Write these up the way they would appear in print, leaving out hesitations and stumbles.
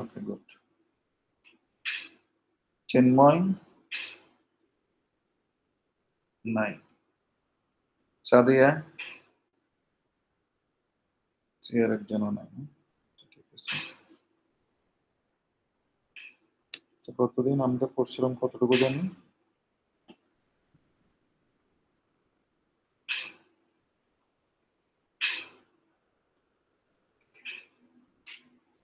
Okay, good. চিন্ময় নাই, সাদিয়া এর একজনও নাই। ঠিক আছে, তো কতদিন আমরা পড়ছিলাম, কতটুকু জানি?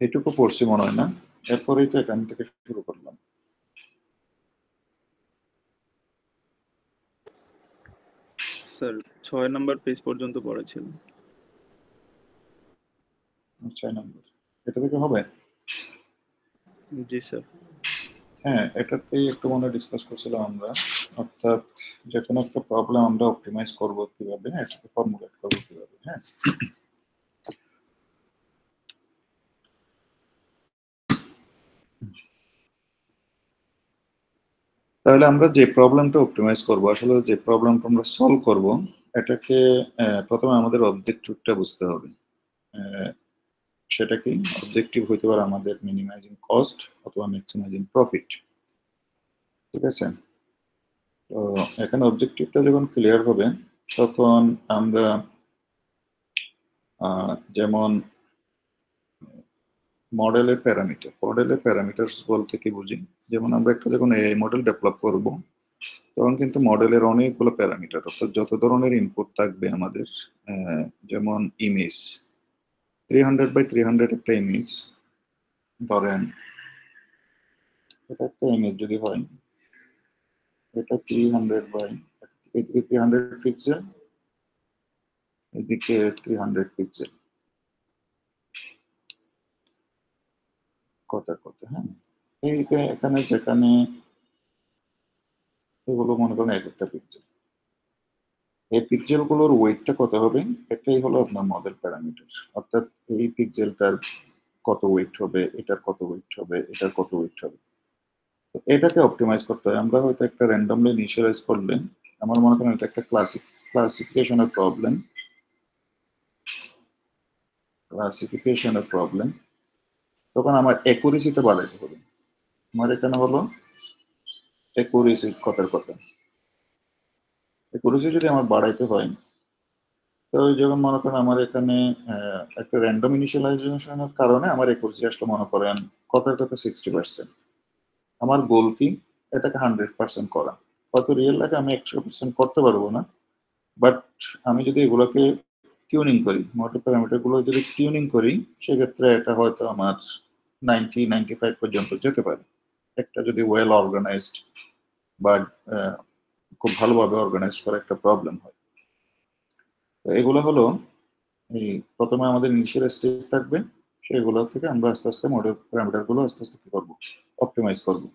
এটুকু পড়ছি মনে হয় না, এরপরেই তো এখান থেকে শুরু করলাম। স্যার 6 নম্বর পেজ পর্যন্ত পড়েছিল। 6 নম্বর, এটা থেকে হবে? জি স্যার। হ্যাঁ, এটাতেই একটু মনে ডিসকাস করছিলাম আমরা, অর্থাৎ যে কোনো একটা প্রবলেম আমরা অপটিমাইজ করব কিভাবে, এটাকে ফর্মুলেট করব কিভাবে। হ্যাঁ, তাহলে আমরা যে প্রবলেমটা অপটিমাইজ করব, আসলে যে প্রবলেমটা আমরা সলভ করব, এটাকে প্রথমে আমাদের অবজেক্টিভটা বুঝতে হবে। সেটা কি? অবজেক্টিভ হইতে পারে আমাদের মিনিমাইজিং কস্ট অথবা ম্যাক্সিমাইজিং প্রফিট। ঠিক আছে, তো এখানে অবজেক্টিভটা যখন ক্লিয়ার হবে, তখন আমরা যেমন মডেলের প্যারামিটার্স বলতে কি বুঝি, যেমন আমরা একটা যখন এআই মডেল ডেভেলপ করব, তখন কিন্তু মডেলের অনেকগুলো প্যারামিটার, অর্থাৎ যত ধরনের ইনপুট থাকবে আমাদের, যেমন ইমেজ 300 by 300 একটা ইমেজ ধরেন, এটা একটা ইমেজ যদি হয়, এটা 300 বাই, এদিকে 300 পিক্সেল, এদিকে 300 পিক্সেল, কথা কথা। হ্যাঁ, এইটা এখানে যেখানে এগুলো মনে করেন এক একটা পিক্সেল, এই পিক্সেলগুলোর ওয়েটটা কত হবে, এটাই হলো আপনার মডেল প্যারামিটার। অর্থাৎ এই পিক্সেলটার কত ওয়েট হবে, এটার কত ওয়েট হবে, এটার কত ওয়েট হবে, তো এটাকে অপটিমাইজ করতে হয়। আমরা হয়তো একটা র্যান্ডমলি ইনিশিয়ালাইজ করলে, আমার মনে করেন এটা একটা ক্লাসিফিকেশনের প্রবলেম, তখন আমার অ্যাকুরেসিটা বাড়াইতে হবে। আমার এখানে হলো অ্যাকুরেসি, কথার কথা, অ্যাকুরেসি যদি আমার বাড়াইতে হয়, তো যখন মনে করেন আমার এখানে একটা র্যান্ডম ইনিশিয়ালাইজেশনের কারণে আমার অ্যাকুরেসি আসলে মনে করেন কথার কথা 60%। আমার গোল কি? এটাকে 100% করা। হয়তো রিয়েল লাইফে আমি 100% করতে পারবো না, বাট আমি যদি এগুলোকে টিউনিং করি, মডেল প্যারামিটারগুলো যদি টিউনিং করি, সেক্ষেত্রে এটা হয়তো আমার 90-95 পর্যন্ত যেতে পারে, একটা যদি ওয়েল অর্গানাইজড বা খুব ভালোভাবে অর্গানাইজ করা একটা প্রবলেম হয়। তো এগুলো হলো এই প্রথমে আমাদের ইনিশিয়াল স্টেপ থাকবে, সেগুলো থেকে আমরা আস্তে আস্তে মডেল প্যারামিটারগুলো আস্তে আস্তে কি করবো, অপটিমাইজ করবো।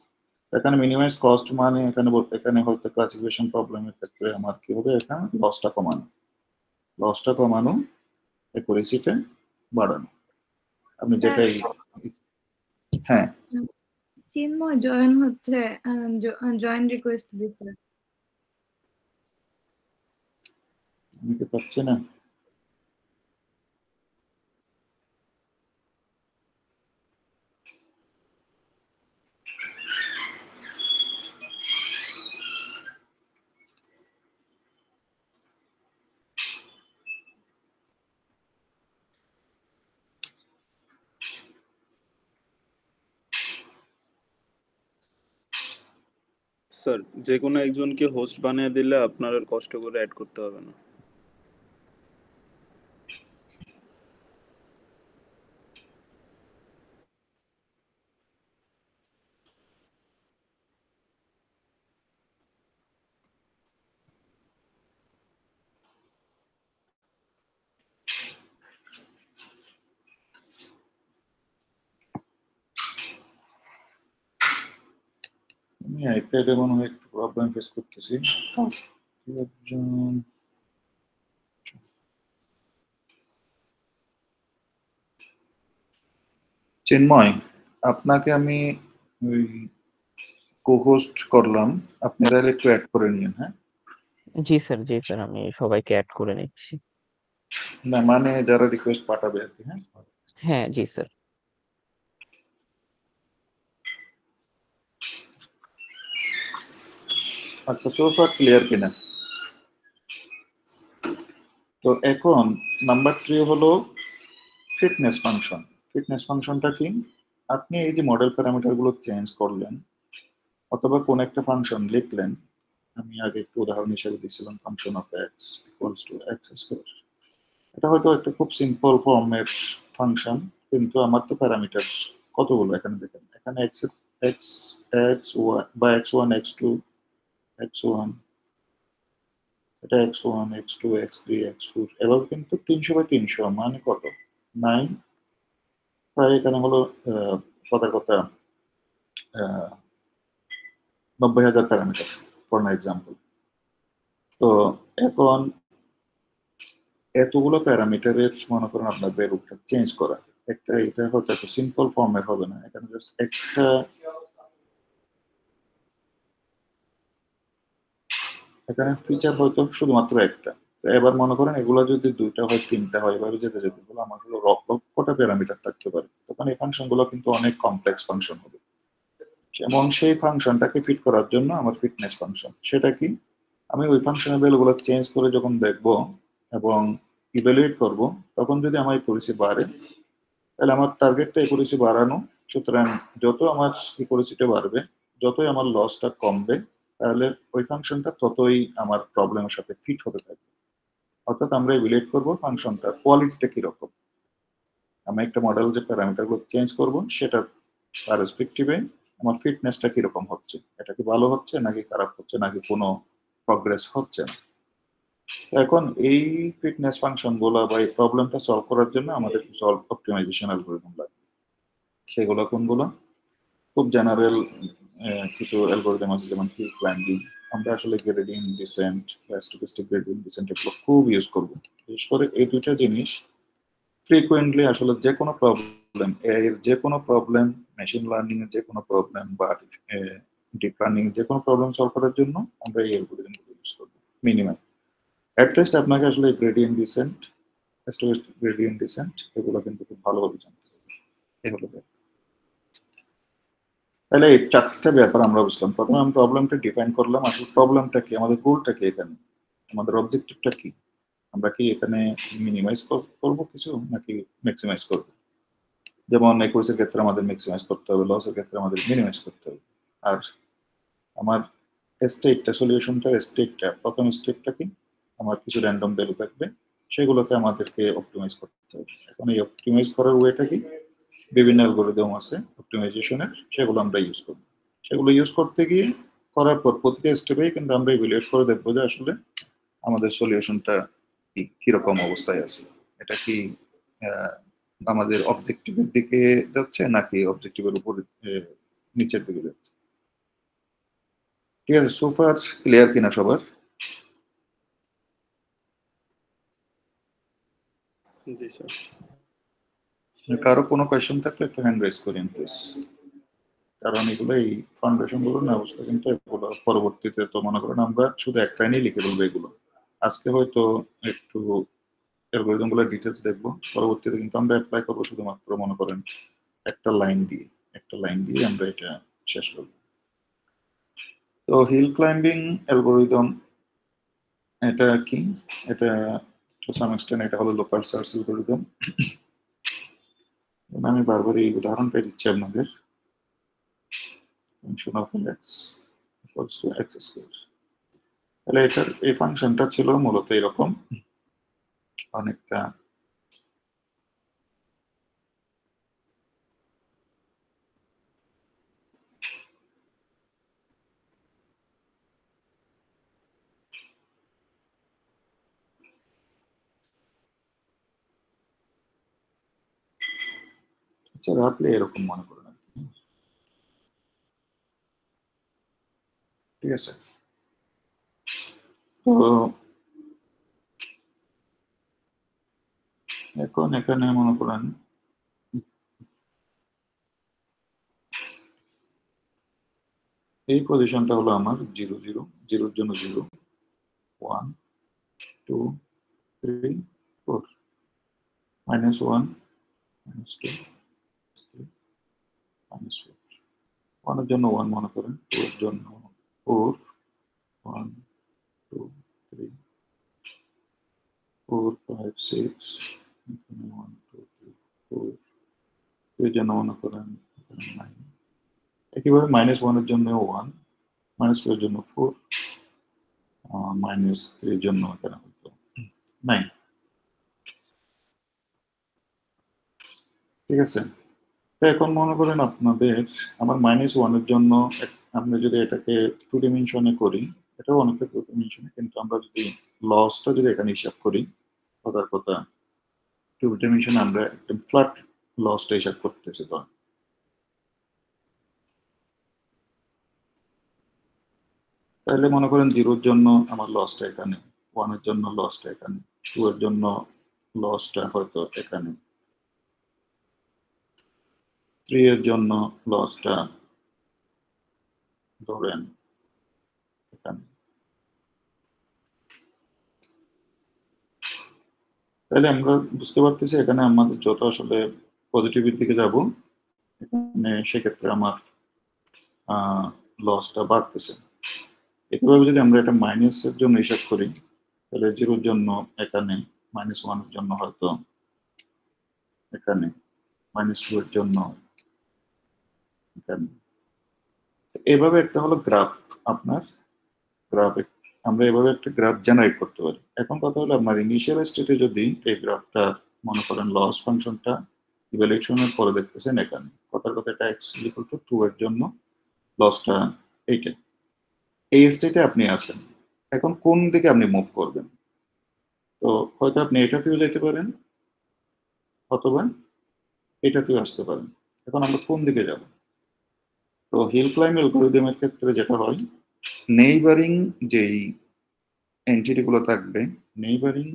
এখানে মিনিমাইজ কস্ট মানে এখানে হয়তো ক্লাসিফিকেশন প্রবলেমের ক্ষেত্রে আমার কি হবে, এখানে লসটা কমানো, অ্যাকুরেসিটা বাড়ানো। আপনি যেটাই, হ্যাঁ চিন্ময় জয়েন হচ্ছে, জয়েন রিকোয়েস্ট দিছে। আমি কি পাচ্ছি না? স্যার যে কোনো একজনকে হোস্ট বানিয়ে দিলে আপনার আর কষ্ট করে অ্যাড করতে হবে না। আমি আইপ্যাডে মনে হয় একটু প্রবলেম ফেস করতেছি। একজন চিন্ময়, আপনাকে আমি ওই কো-হোস্ট করলাম, আপনি তাহলে একটু অ্যাড করে নিন। হ্যাঁ, জি স্যার, আমি সবাইকে অ্যাড করে নিচ্ছি। না মানে যারা রিকোয়েস্ট পাঠাবে আর কি। হ্যাঁ, হ্যাঁ জি স্যার। আচ্ছা, সোফা ক্লিয়ার কিনা? তো এখন নাম্বার 3 হলো ফিটনেস ফাংশন। ফিটনেস ফাংশনটা কি? আপনি এই যে মডেল প্যারামিটারগুলো চেঞ্জ করলেন অথবা কোন একটা ফাংশন লিখলেন, আমি আগে একটু উদাহরণ হিসেবে দিয়েছিলাম function of x equals to x square. এটা হয়তো একটা খুব সিম্পল ফর্মের ফাংশন, কিন্তু আমার তো প্যারামিটার কতগুলো এখানে দেখেন। এখানে এক্স এক্স এক্স ওয়ান বা x one x two x one, এটা x one x two x three x four, এবার কিন্তু 300/300 মানে কত? 9, প্রায় এখানে হলো কথা কথা 90,000 প্যারামিটার ফর মাই এক্সাম্পল। তো এখন এতগুলো প্যারামিটারের মনে করেন আপনার ভ্যালুটা চেঞ্জ করা, একটা এটা হয়তো একটা সিম্পল ফর্মের হবে না, এখানে জাস্ট একটা, এখানে ফিচার হয়তো শুধুমাত্র একটা। তো এবার মনে করেন এগুলো যদি 2টা হয় 3টা হয়, এভাবে যেতে যেতে হলো আমার হলো লক্ষটা প্যারামিটার থাকতে পারে, তখন এই ফাংশনগুলো কিন্তু অনেক কমপ্লেক্স ফাংশন হবে। এবং সেই ফাংশনটাকে ফিট করার জন্য আমার ফিটনেস ফাংশন, সেটা কি? আমি ওই ফাংশনের ভ্যালুগুলো চেঞ্জ করে যখন দেখব এবং ইভ্যালুয়েট করব, তখন যদি আমার একুরেসি বাড়ে, তাহলে আমার টার্গেটটা একুরেসি বাড়ানো। সুতরাং যত আমার একুরেসিটা বাড়বে, যতই আমার লসটা কমবে, তাহলে ওই ফাংশনটা ততই আমার প্রবলেমের সাথে ফিট হতে থাকবে। অর্থাৎ আমরা ইভ্যালুয়েট করব ফাংশনটার কোয়ালিটিটা কিরকম। আমি একটা মডেল যে প্যারামিটারগুলো চেঞ্জ করব, সেটার রেসপেক্টিভে আমার ফিটনেসটা কিরকম হচ্ছে, এটা কি ভালো হচ্ছে নাকি খারাপ হচ্ছে নাকি কোনো প্রগ্রেস হচ্ছে না। তো এখন এই ফিটনেস ফাংশনগুলো বা এই প্রবলেমটা সলভ করার জন্য আমাদের কিছু অপটিমাইজেশন অ্যালগরিদম লাগবে। সেগুলো কোনগুলো? খুব জেনারেল কিছু অ্যালগরিদম আছে, যেমন হিল ক্লাইম্বিং। আমরা আসলে গ্রেডিয়েন্ট ডিসেন্ট বা স্ট্যাটিস্টিক গ্রেডিয়েন্ট ডিসেন্ট এগুলো খুব ইউজ করব। বিশেষ করে এই দুইটা জিনিস ফ্রিকুয়েন্টলি আসলে যে কোনো প্রবলেম, এর যে কোনো প্রবলেম, মেশিন লার্নিং এর যে কোনো প্রবলেম বা ডিপ লার্নিং যে কোনো প্রবলেম সলভ করার জন্য আমরা এই অ্যালগরিদমগুলো ইউজ করব মিনিমাম। অ্যাটলিস্ট আপনাকে আসলে gradient descent, statistic gradient descent এগুলো কিন্তু খুব ভালোভাবে জানতে হবে। এই হলো ব্যাপার। তাহলে এই 4টা ব্যাপার আমরা বুঝলাম। প্রথমে আমি প্রবলেমটা ডিফাইন করলাম, আসলে প্রবলেমটা কি, আমাদের গোলটা কি, এখানে আমাদের অবজেক্টিভটা কি, আমরা কি এখানে মিনিমাইজ করব কিছু নাকি ম্যাক্সিমাইজ করব। যেমন একুরেসির ক্ষেত্রে আমাদের ম্যাক্সিমাইজ করতে হবে, লসের ক্ষেত্রে আমাদের মিনিমাইজ করতে হবে। আর আমার স্টেটটা, সলিউশনটার স্টেটটা, প্রথম স্টেটটা কি, আমার কিছু র্যান্ডম ভ্যালু থাকবে, সেগুলোকে আমাদেরকে অপটিমাইজ করতে হবে। এখন এই অপটিমাইজ করার ওয়েটা কি? বিভিন্ন অ্যালগরিদম আছে অপটিমাইজেশনের, সেগুলো আমরা ইউজ করব। সেগুলো ইউজ করতে গিয়ে করার পর প্রতিটা স্টেপেই কিন্তু আমরা ইভ্যালুয়েট করে দেখবো যে আসলে আমাদের সলিউশনটা কিরকম অবস্থায় আছে, এটা কি আমাদের অবজেক্টিভের দিকে যাচ্ছে নাকি অবজেক্টিভের উপর নিচের দিকে যাচ্ছে। ঠিক আছে, সোফার ক্লিয়ার কিনা সবার? জি স্যার। কারো কোনো কোয়েশ্চেন থাকলে একটু হ্যান্ড রেজ করেন প্লিজ, কারণ এগুলো এই ফাউন্ডেশন গুলো না বুঝলে কিন্তু এগুলো পরবর্তীতে তো মনে করেন আমরা শুধু এক লাইনেই লিখে ফেলবো এগুলো। আজকে হয়তো একটু অ্যালগরিদম গুলো ডিটেলস দেখবো, পরবর্তীতে কিন্তু আমরা অ্যাপ্লাই করবো শুধুমাত্র মনে করেন একটা লাইন দিয়ে, একটা লাইন দিয়ে আমরা এটা শেষ করবো। তো হিল ক্লাইম্বিং অ্যালগরিদম এটা কি? এটা টু সাম এক্সটেন্ট এটা হলো লোকাল সার্চ অ্যালগরিদম। আমি বারবার এই উদাহরণটা দিচ্ছি আপনাদের। Function of x equals to x square. তাহলে এটার এই ফাংশনটা ছিল মূলত এরকম অনেকটা, রাখলে এরকম মনে করেন আর কি। ঠিক আছে, তো এখন এখানে মনে করেন এই পজিশনটা হলো আমার 0 0, 0-র জন্য 0, 1 2 3 4, -1 -2 -3 -4, 1-এর জন্য 1 মনে করেন, 2-এর জন্য 4, 1 2 3 4 5 6 এখানে 1 2 3 4 এর জন্য মনে করেন এখানে 9 একইভাবে -1 এর জন্য 1 -2 এর জন্য 4 -3 এর জন্য এখানে হতো 9 ঠিক আছে। তো এখন মনে করেন আপনাদের আমার -1 এর জন্য আমরা যদি এটাকে 2 ডিমেনশনে করি, এটাও অনেকটা 2 ডিমেনশনে, কিন্তু আমরা যদি লসটা যদি এখানে হিসাব করি, কথার কথা 2 ডিমেনশনে আমরা একদম ফ্ল্যাট লসটা হিসাব করতেছি। তো তাহলে মনে করেন 0 এর জন্য আমার লসটা এখানে, 1 এর জন্য লসটা এখানে, 2 এর জন্য লসটা হয়তো এখানে, 3 এর জন্য লসটা ধরেন এখানে। তাহলে আমরা বুঝতে পারতেছি এখানে আমাদের যত আসলে পজিটিভের দিকে যাব, এখানে সেক্ষেত্রে আমার লসটা বাড়তেছে। একইভাবে যদি আমরা এটা মাইনাসের জন্য হিসাব করি, তাহলে 0 এর জন্য এখানে, -1 এর জন্য হয়তো এখানে, -2 এর জন্য এখানে। এভাবে একটা হলো গ্রাফ, আপনার গ্রাফ আমরা এভাবে একটা গ্রাফ জেনারেট করতে পারি। এখন কথা হলো আপনার ইনিশিয়াল স্টেটে যদি এই গ্রাফটা মনে করেন লস ফাংশনটা ইভ্যালুয়েশনের পরে দেখতেছেন এখানে, কথার কথা এটা x = 2 এর জন্য লসটা এইটা, এই স্টেটে আপনি আছেন। এখন কোন দিকে আপনি মুভ করবেন? তো হয়তো আপনি এটাতেও যেতে পারেন অথবা এটাতেও আসতে পারেন। এখন আমরা কোন দিকে যাব? তো হিল ক্লাইম্ব অ্যালগরিদমের ক্ষেত্রে যেটা হয়, নেইবারিং যেই এন্টিটিগুলো থাকবে, নেইবারিং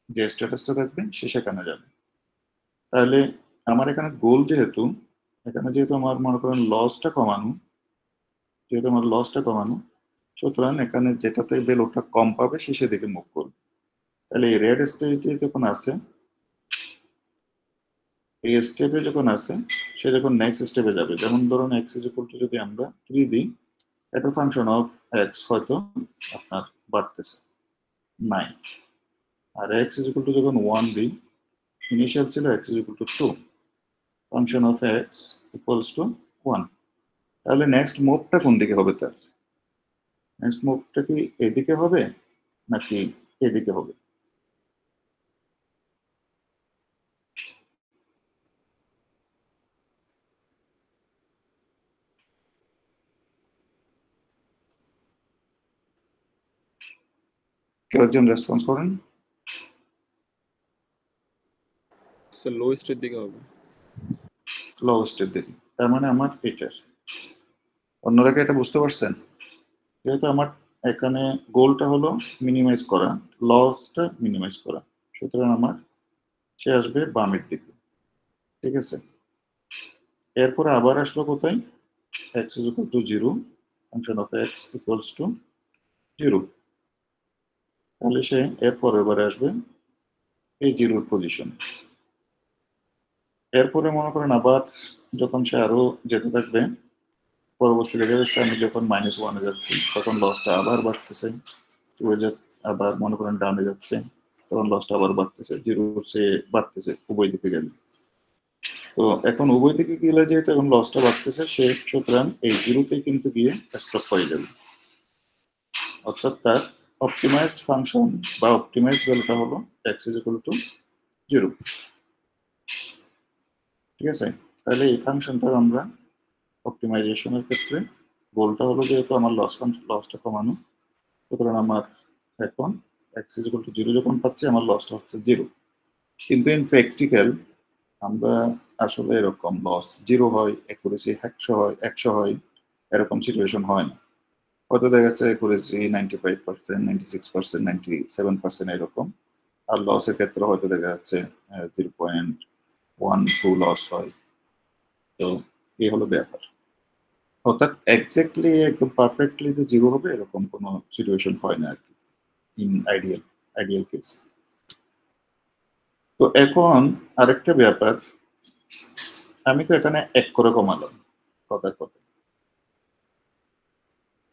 যে স্ট্যাটাসটা থাকবে সে সেখানে যাবে। তাহলে আমার এখানে গোল যেহেতু, এখানে যেহেতু আমার মনে করেন লসটা কমানো, যেহেতু আমার লসটা কমানো, সুতরাং এখানে যেটাতে ভ্যালুটা কম পাবে সে সেদিকে মুভ করবে। তাহলে এই রেড স্টেটে যখন আসে, এই স্টেপে যখন আসে, সে যখন নেক্সট স্টেপে যাবে, যেমন ধরুন x = যদি আমরা 3 দিই, একটা ফাংশন অফ x হয়তো আপনার বাড়তেছে 9, আর x = যখন 1 দিই, ইনিশিয়াল ছিল x = 2, ফাংশন অফ x = 1। তাহলে নেক্সট মুভটা কোন দিকে হবে তার? নেক্সট মুভটা কি এদিকে হবে নাকি এদিকে হবে? কেউ একজন রেসপন্স করেন। স্যার লোয়েস্টের দিকে হবে। লোয়েস্টের দিকে, তার মানে আমার এটার। অন্যরা কি এটা বুঝতে পারছেন? যেহেতু আমার এখানে গোলটা হলো মিনিমাইজ করা, লসটা মিনিমাইজ করা, সুতরাং আমার সে আসবে বামের দিকে। ঠিক আছে, এরপরে আবার আসলো কোথায়? x = 0, function of x = 0। তাহলে সে এরপরে এবারে আসবে এই 0 পজিশন। এরপরে মনে করেন আবার যখন সে আরো যেতে থাকবে, পরবর্তী দেখা যাচ্ছে আমি যখন -1 এ যাচ্ছি তখন লসটা আবার বাড়তেছে, 2 এ আবার মনে করেন ডাউনে যাচ্ছে, তখন লসটা আবার বাড়তেছে, 0 সে বাড়তেছে উভয় দিকে গেলে। তো এখন উভয় দিকে গেলে যেহেতু এখন লসটা বাড়তেছে, সে সুতরাং এই 0তেই কিন্তু গিয়ে স্টপ হয়ে যাবে। অর্থাৎ তার অপটিমাইজড ফাংশন বা অপটিমাইজড ভ্যালুটা হলো x = 0। ঠিক আছে, তাহলে এই ফাংশনটা আমরা অপটিমাইজেশনের ক্ষেত্রে গোলটা হলো যেহেতু আমার লসটা কমানো, সুতরাং আমার এখন x = 0 যখন পাচ্ছি আমার লসটা হচ্ছে 0। কিন্তু ইন প্র্যাকটিক্যাল আমরা আসলে এরকম লস 0 হয়, অ্যাকুরেসি 100 হয়, এরকম সিচুয়েশন হয় না। হয়তো দেখা যাচ্ছে অ্যাকুরেসি 95%, 96%, 97% এরকম, আর লসের ক্ষেত্রে হয়তো দেখা যাচ্ছে 0.12 লস হয়। তো এই হলো ব্যাপার। অর্থাৎ এক্স্যাক্টলি একদম পারফেক্টলি যে 0 হবে এরকম কোনো সিচুয়েশন হয় না আর কি, ইন আইডিয়াল কেস। তো এখন আরেকটা ব্যাপার, আমি তো এখানে 1 করে কমালাম কথার কথা,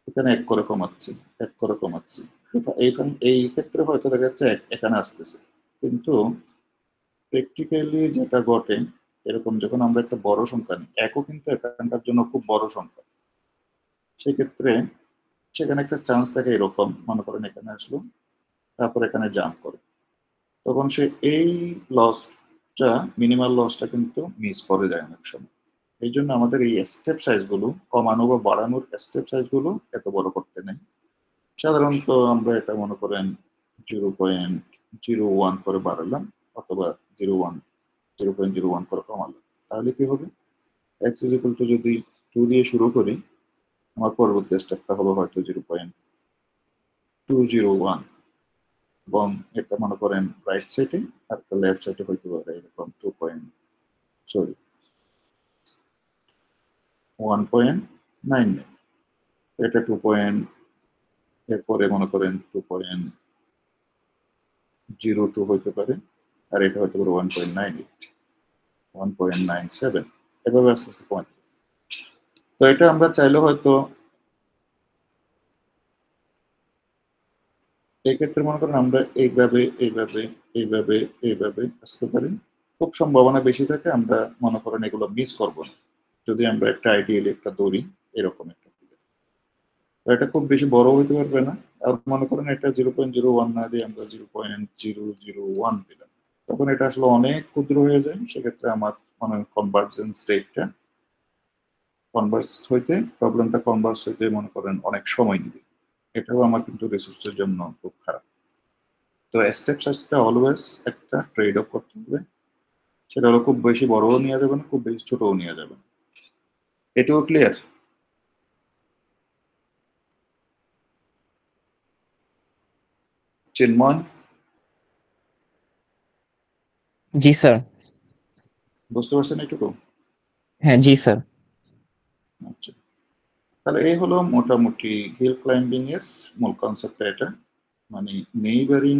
এখানে 1 করে কমাচ্ছি, 1 করে কমাচ্ছি। এই ক্ষেত্রে হয়তো দেখা যাচ্ছে এখানে আসতেছে, কিন্তু প্র্যাকটিক্যালি যেটা ঘটে এরকম যখন আমরা একটা বড় সংখ্যা নিই, একও কিন্তু এখানকার জন্য খুব বড় সংখ্যা, সেক্ষেত্রে সেখানে একটা চান্স থাকে এরকম, মনে করেন এখানে আসলো, তারপর এখানে জাম্প করে, তখন সে এই লসটা, মিনিমাল লসটা কিন্তু মিস করে যায় অনেক সময়। এই জন্য আমাদের এই স্টেপ সাইজগুলো কমানো বা বাড়ানোর স্টেপ সাইজগুলো এত বড় করতে নেই। সাধারণত আমরা এটা মনে করেন 0.01 করে বাড়ালাম, অথবা 0.01 করে কমালাম। তাহলে কি হবে, x ইজ ইকুয়াল টু যদি 2 দিয়ে শুরু করি, আমার পরবর্তী স্টেপটা হবে হয়তো 0.201, এবং এটা মনে করেন রাইট সাইডে, আর লেফট সাইডে হইতে পারে এরকম 1.99, এটা 2. এরপরে মনে করেন 2.02 হইতে পারে, আর এটা হতে পারে 1.98, 1.97, এভাবে আস্তে আস্তে কমে যাবে। তো এটা আমরা চাইলে হয়তো এই ক্ষেত্রে মনে করেন আমরা এইভাবে এইভাবে এইভাবে এইভাবে আসতে পারি। খুব সম্ভাবনা বেশি থাকে আমরা মনে করেন এগুলো মিস করব না, যদি আমরা একটা আইডিয়ালি একটা দৌড়ি এরকম একটা figure। তো এটা খুব বেশি বড় হইতে পারবে না। আর মনে করেন এটা 0.01 না দিয়ে আমরা 0.001 দিলাম, তখন এটা আসলে অনেক ক্ষুদ্র হয়ে যায়। সেক্ষেত্রে আমার মনে হয় কনভার্জেন্স রেটটা প্রবলেমটা কনভার্স হইতে মনে করেন অনেক সময় নেবে। এটাও আমার কিন্তু রিসোর্সের জন্য খুব খারাপ। তো স্টেপ সাইজটা অলওয়েজ একটা ট্রেড অফ করতে হবে, সেটা হলো খুব বেশি বড়ও নেওয়া যাবে না, খুব বেশি ছোটও নেওয়া যাবে না। এটাও ক্লিয়ার? চিন্ময়, জি স্যার। বুঝতে পারছেন এটুকু? হ্যাঁ জি স্যার। আচ্ছা, তাহলে এই হলো মোটামুটি হিল ক্লাইম্বিং এর মূল কনসেপ্টটা। এটা মানে নেইবারিং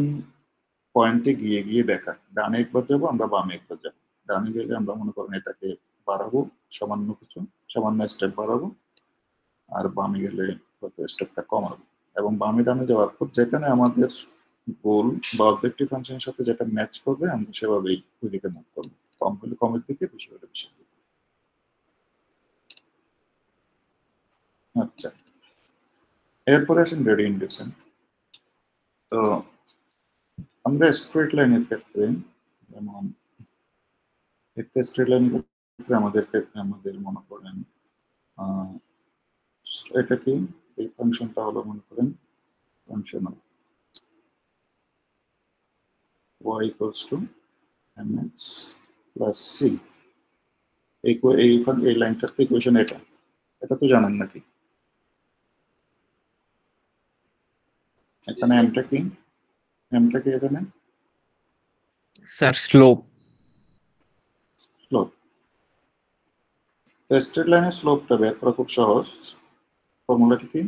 পয়েন্টে গিয়ে গিয়ে দেখা, ডানে একবার যাবো আমরা, বামে একবার যাবো। ডানে গেলে আমরা মনে করেন এটাকে বাড়াবো, সামান্য কিছু, সামান্য স্টেপ বাড়াবো, আর বামে গেলে হয়তো স্টেপটা কমাবো। এবং বামে ডানে যাওয়ার পর যেখানে আমাদের গোল বা অবজেক্টিভ ফাংশনের সাথে যেটা ম্যাচ করবে আমরা সেভাবেই ওই দিকে মুভ করবো, কম হলে কমের দিকে, বেশি হলে বেশি দিকে। আচ্ছা, এরপরে আসেন গ্রেডিয়েন্ট ডিসেন্ট। তো আমরা স্ট্রেট লাইনের ক্ষেত্রে, যেমন একটা স্ট্রেট লাইনের ক্ষেত্রে আমাদের মনে করেন এটা কি, এই ফাংশনটা হলো মনে করেন function of y equals to mx plus c। এই লাইনটার তো ইকুয়েশন এটা, এটা তো জানেন নাকি? এখানে এমটা কি, এমটা কি এখানে স্যার স্লোপ। স্লোপ। স্ট্রেট লাইনের স্লোপটা বের করা খুব সহজ। ফর্মুলাটি কি?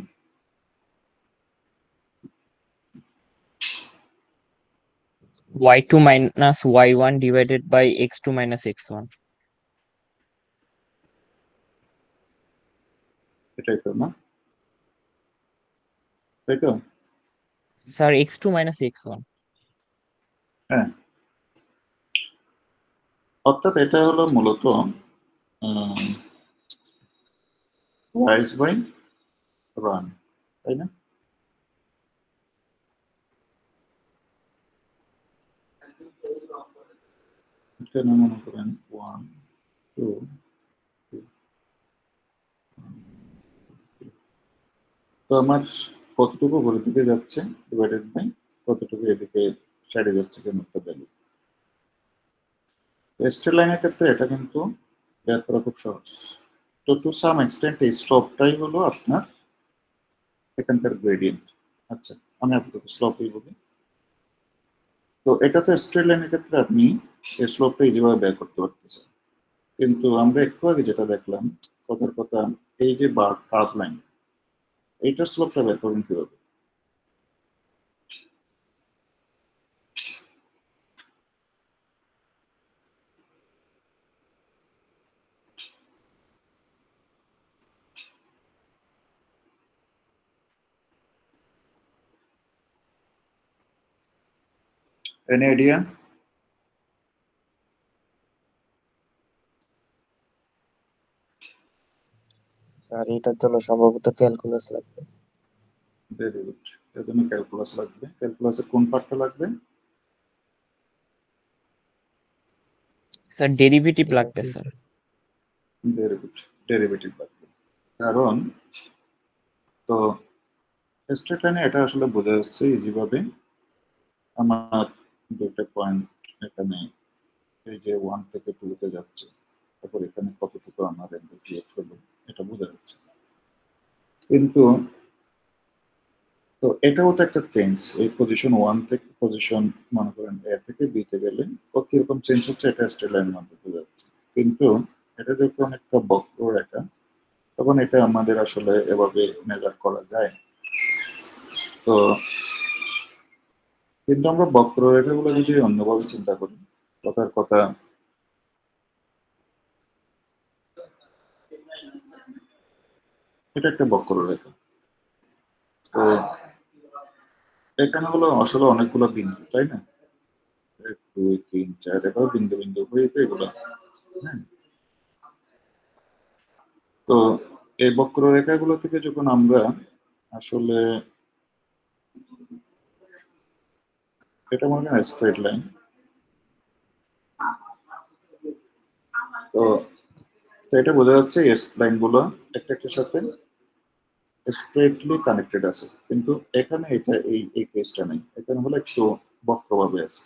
y2 minus y1 divided by x2 minus x1. এটাই তো না, তাই তো? Sir x2 minus x1. হ্যাঁ, অর্থাৎ এটা হলো মূলত রাইজ বাই রান, তাই না? এখানে মনে করেন 1 2 তো আমার কতটুকু ঘরের দিকে যাচ্ছে ডিভাইডেড বাই কতটুকু এদিকে সাইডে যাচ্ছে কেন একটা ভ্যালু। স্ট্রেট লাইনের ক্ষেত্রে এটা কিন্তু বের করা খুব সহজ। তো টু সাম এক্সটেন্ট এই স্লোপটাই হলো আপনার এখানকার গ্রেডিয়েন্ট। আচ্ছা, আমি আপাতত স্লোপই বলি। তো এটা তো স্ট্রেট লাইনের ক্ষেত্রে আপনি এই স্লোপটা যেভাবে বের করতে পারতেছেন, কিন্তু আমরা একটু আগে যেটা দেখলাম কথার কথা, এই যে কার্ভ লাইন, এইটার স্লোপটা বের করবেন কিভাবে? Any idea? স্যার এটার জন্য সম্ভবত ক্যালকুলাস লাগবে। ভেরি গুড, এর জন্য ক্যালকুলাস লাগবে। ক্যালকুলাসের কোন পার্টটা লাগবে? স্যার ডেরিভেটিভ লাগবে স্যার। ভেরি গুড, ডেরিভেটিভ লাগবে। কারণ তো স্ট্রেট লাইনে এটা আসলে বোঝা যাচ্ছে ইজিভাবে। আমার দুটো পয়েন্ট এখানে এই যে 1 থেকে 2 তে যাচ্ছে, তারপর এখানে কতটুকু আমার অ্যাঙ্গেল ক্রিয়েট হলো এটা বোঝা যাচ্ছে। কিন্তু তো এটাও তো একটা চেঞ্জ, এই পজিশন 1 থেকে পজিশন মনে করেন এ থেকে বি তে গেলে ও কিরকম চেঞ্জ হচ্ছে এটা স্ট্রেট লাইনের মধ্যে বোঝা যাচ্ছে। কিন্তু এটা যখন একটা বক্ররেখা তখন এটা আমাদের আসলে এভাবে মেজার করা যায়। তো কিন্তু আমরা বক্ররেখাগুলো যদি অন্যভাবে চিন্তা করি, কথার কথা এটা একটা বক্ররেখা। তো এখানে হলো আসলে অনেকগুলো বিন্দু, তাই না? 1 2 3 4 এভাবে বিন্দু বিন্দু হয়ে তো এগুলো, হ্যাঁ। তো এই বক্ররেখাগুলো থেকে যখন আমরা আসলে এটা মনে করেন স্ট্রেট লাইন, তো এটা বোঝা যাচ্ছে এই লাইন গুলো একটা একটার সাথে স্ট্রেটলি কানেক্টেড আছে, কিন্তু এখানে এটা এই কেসটা নেই, এখানে হলো একটু বক্রভাবে আছে।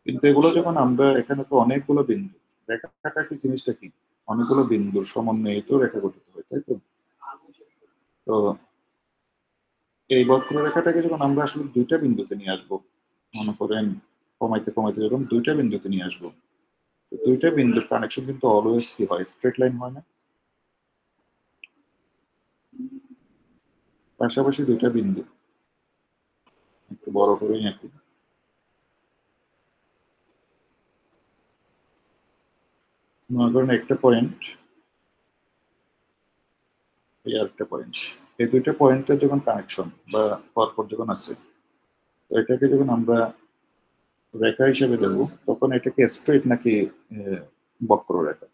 কিন্তু এগুলো যখন আমরা এখানে তো অনেকগুলো বিন্দু, রেখাটা কি জিনিসটা কি অনেকগুলো বিন্দুর সমন্বয়ে তো রেখা গঠিত হয়, তাই তো? তো এই বক্ররেখাটাকে যখন আমরা আসলে দুইটা বিন্দুতে নিয়ে আসবো, মনে করেন কমাইতে কমাইতে যখন দুইটা বিন্দুতে নিয়ে আসবো, তো দুইটা বিন্দুর কানেকশন কিন্তু অলওয়েজ কি হয়, স্ট্রেট লাইন হয় না? পাশাপাশি দুইটা বিন্দু একটু বড় করে আঁকি। মনে করেন একটা পয়েন্ট, এই আরেকটা পয়েন্ট, এই দুইটা পয়েন্টের যখন কানেকশন বা পরপর যখন আছে, তো এটাকে যখন আমরা রেখা হিসেবে দেব, তখন এটাকে স্ট্রেট নাকি বক্ররেখা?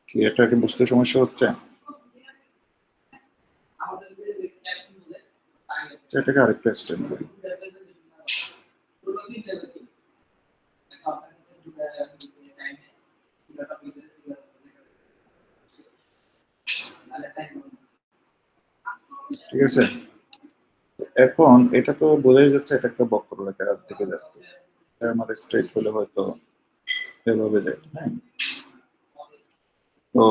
কি এটাকে বুঝতে সমস্যা হচ্ছে? এটাকে আরেকটা এক্সটেন্ড করি। ঠিক আছে, এখন এটা তো বোঝাই যাচ্ছে এটা একটা বক্ররেখার দিকে যাচ্ছে। এটা আমার স্ট্রেট হলে হয়তো এভাবে যায়, হ্যাঁ। তো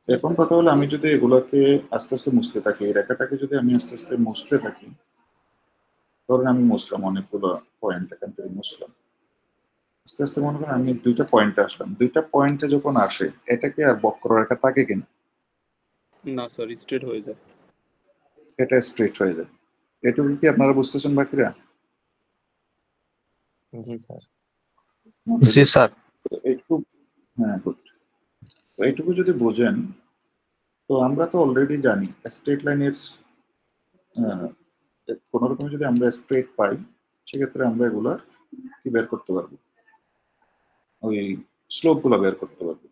এখন কথা হলো আমি যদি এগুলোকে আস্তে আস্তে মুছতে থাকি, এই রেখাটাকে যদি আমি আস্তে আস্তে মুছতে থাকি, ধরেন আমি মুছলাম অনেকগুলো পয়েন্ট, এখান থেকে মুছলাম আস্তে আস্তে, মনে করেন আমি দুইটা পয়েন্টে আসলাম, দুইটা পয়েন্টে যখন আসে এটা কি আর বক্ররেখা থাকে কিনা? না স্যার, স্ট্রেট হয়ে যায়। এটা স্ট্রেট হয়ে যায়। এটুকু কি আপনারা বুঝতেছেন বাকিরা? জি স্যার। জি স্যার। একটু, হ্যাঁ গুড। তো এইটুকু যদি বোঝেন, তো আমরা তো অলরেডি জানি স্ট্রেট লাইনের কোন রকম যদি আমরা স্ট্রেট পাই, সেক্ষেত্রে আমরা এগুলা কি বের করতে পারবো, ওই স্লোপ গুলো বের করতে পারবো।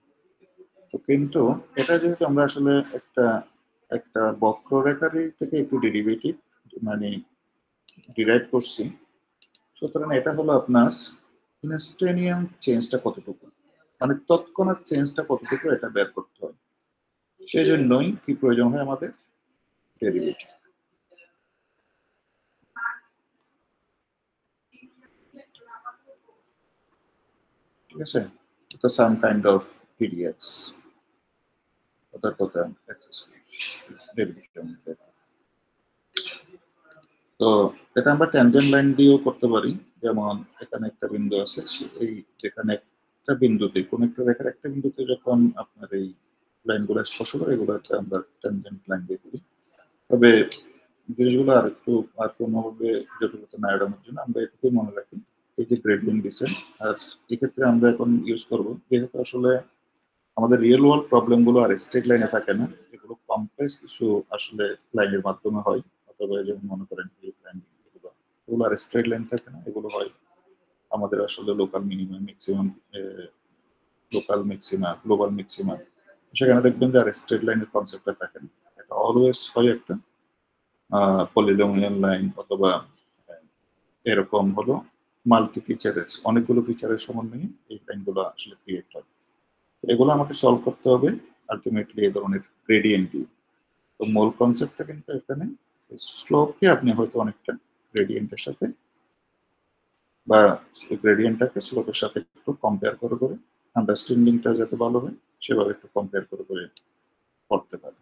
তো কিন্তু এটা যেহেতু আমরা আসলে একটা একটা বক্ররেখার থেকে একটু ডেরিভেটিভ মানে ডিরাইভ করছি, সুতরাং এটা হলো আপনার ইনস্ট্যান্টিনিয়াস চেঞ্জটা কতটুকু, মানে তৎক্ষণাৎ চেঞ্জটা কতটুকু এটা বের করতে হয়। সেই জন্যই কি প্রয়োজন হয় আমাদের ডেরিভেটিভ। ঠিক আছে, তো সাম কাইন্ড অফ পিডিএক্স, কথার কথা ডেরিভেটিভ। তো এটা আমরা ট্যানজেন্ট লাইন দিয়েও করতে পারি, যেমন এখানে একটা বিন্দু আছে, এই যেখানে একটা বিন্দুতে কোন একটা রেখার একটা বিন্দুতে যখন আপনার এই লাইনগুলো স্পর্শ করে, এগুলোকে আমরা ট্যানজেন্ট লাইন দিয়ে করি। তবে জিনিসগুলো আর একটু আর কোনোভাবে জটিলতা না এড়ানোর জন্য আমরা এটুকুই মনে রাখি, এই যে গ্রেডিয়েন্ট ডিসেন্ট। আর এক্ষেত্রে আমরা এখন ইউজ করব, যেহেতু আসলে আমাদের রিয়েল ওয়ার্ল্ড প্রবলেমগুলো আর স্ট্রেট লাইনে থাকে না, এগুলো কমপ্লেক্স কিছু আসলে লাইনের মাধ্যমে হয়, অথবা যেমন মনে করেন এগুলো আর স্ট্রেট লাইন থাকে না, এগুলো হয় আমাদের আসলে local minimum, maximum, local maxima, global maxima. সেখানে দেখবেন যে আর স্ট্রেট লাইনের কনসেপ্টটা থাকে না, এটা অলওয়েজ হয় একটা পলিনোমিয়াল লাইন, অথবা এরকম হলো মাল্টি ফিচারের, অনেকগুলো ফিচারের সমন্বয়ে এই লাইনগুলো আসলে ক্রিয়েট হয়। এগুলো আমাকে সলভ করতে হবে আলটিমেটলি এই ধরনের গ্রেডিয়েন্ট দিয়ে। তো মূল কনসেপ্টটা কিন্তু এখানে স্লোপকে আপনি হয়তো অনেকটা গ্রেডিয়েন্টের সাথে, বা গ্রেডিয়েন্টটাকে স্লোপের সাথে একটু কম্পেয়ার করে করে আন্ডারস্ট্যান্ডিংটা যাতে ভালো হয় সেভাবে একটু কম্পেয়ার করে করে করতে পারে।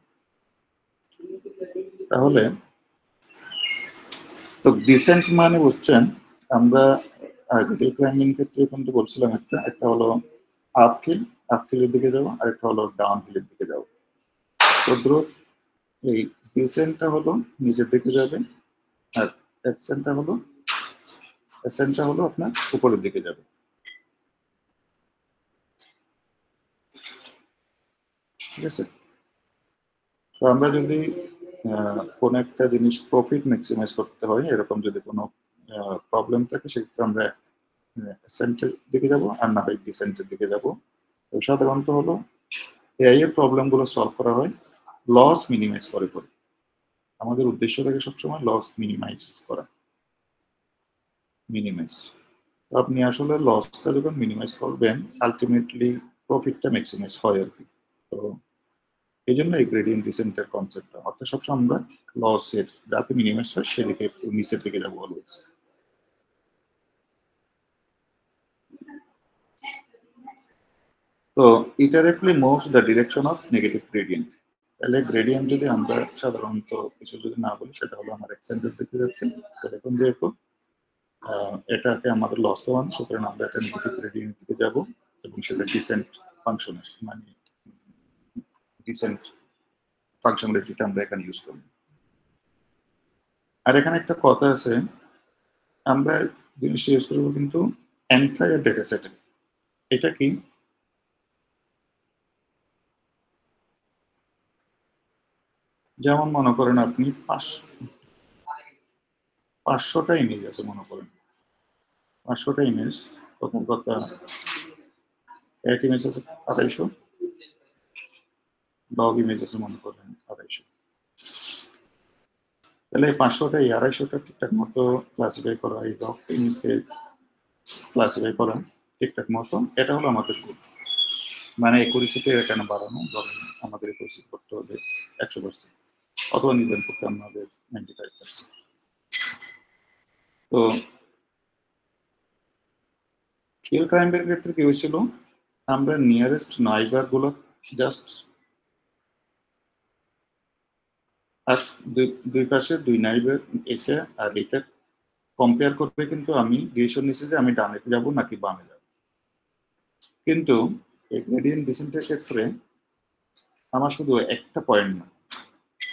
তাহলে তো ডিসেন্ট মানে বুঝছেন, আমরা আগে ক্লাইম্বিং ক্ষেত্রে কিন্তু বলছিলাম একটা হলো আপ হিলের দিকে যাবো, আর একটা হলো ডাউন হিলের দিকে যাবো। তো দ্রুত এই ডিসেন্টটা হলো নিচের দিকে যাবে, আর অ্যাসেন্টটা হলো আপনার উপরের দিকে যাবে। ঠিক আছে? তো আমরা যদি কোন একটা জিনিস প্রফিট ম্যাক্সিমাইজ করতে হয়, এরকম যদি কোনো প্রবলেম থাকে, সেক্ষেত্রে আমরা অ্যাসেন্টের দিকে যাব, আর না হয় ডিসেন্টের দিকে যাব। তো সাধারণত হলো এআই এর প্রবলেমগুলো সলভ করা হয় লস মিনিমাইজ করে করে। আমাদের উদ্দেশ্য থাকে সবসময় লস মিনিমাইজ করা, তো আপনি আসলে লসটা যখন মিনিমাইজ করবেন আলটিমেটলি প্রফিটটা ম্যাক্সিমাইজ হয় আর কি। তো এই জন্য এই গ্রেডিয়েন্ট ডিসেন্টের কনসেপ্টটা, অর্থাৎ সবসময় আমরা লসের যাতে মিনিমাইজ হয় সেদিকে একটু নিচের দিকে যাবো অলওয়েজ। তো iteratively moves the direction of negative gradient. তাহলে গ্রেডিয়েন্ট যদি আমরা সাধারণত কিছু যদি না বলি, সেটা হলো আমার এক্সেন্টের দিকে যাচ্ছে। তো এখন যেহেতু এটাকে আমাদের লস ওয়ান, সুতরাং আমরা একটা নেগেটিভ গ্রেডিয়েন্ট দিকে যাব, এবং সেটা ডিসেন্ট ফাংশন, মানে ডিসেন্ট ফাংশনালিটিটা আমরা এখানে ইউজ করব। আর এখানে একটা কথা আছে, আমরা জিনিসটা ইউজ করবো কিন্তু এন্টায়ার ডেটা সেটে। এটা কি? যেমন মনে করেন আপনি 500টা ইমেজ আছে, মনে করেন 500টা ইমেজ, প্রথম কথা এক ইমেজ আছে 250, ডগ ইমেজ আছে মনে করেন 250। তাহলে এই 500টা 250টা ঠিকঠাক মতো ক্লাসিফাই করা, এই ডগ ইমেজকে ক্লাসিফাই করা ঠিকঠাক মতো, এটা হলো আমাদের গোল। মানে একুরেসিতে এখানে বাড়ানো, ধরেন আমাদের একুরেসি করতে হবে 100%, অথবা নির্ধারণ করতে আমাদের 95%। তো হিল ক্লাইম্বের ক্ষেত্রে কি হয়েছিল, আমরা নিয়ারেস্ট নাইবার গুলো জাস্ট দুই পাশে দুই নাইবার এটা আর এটা কম্পেয়ার করবে, কিন্তু আমি ডিসিশন নিচ্ছি যে আমি ডানে যাব নাকি বামে যাব। কিন্তু এই গ্রেডিয়েন্ট ডিসেন্টের ক্ষেত্রে আমার শুধু একটা পয়েন্ট না,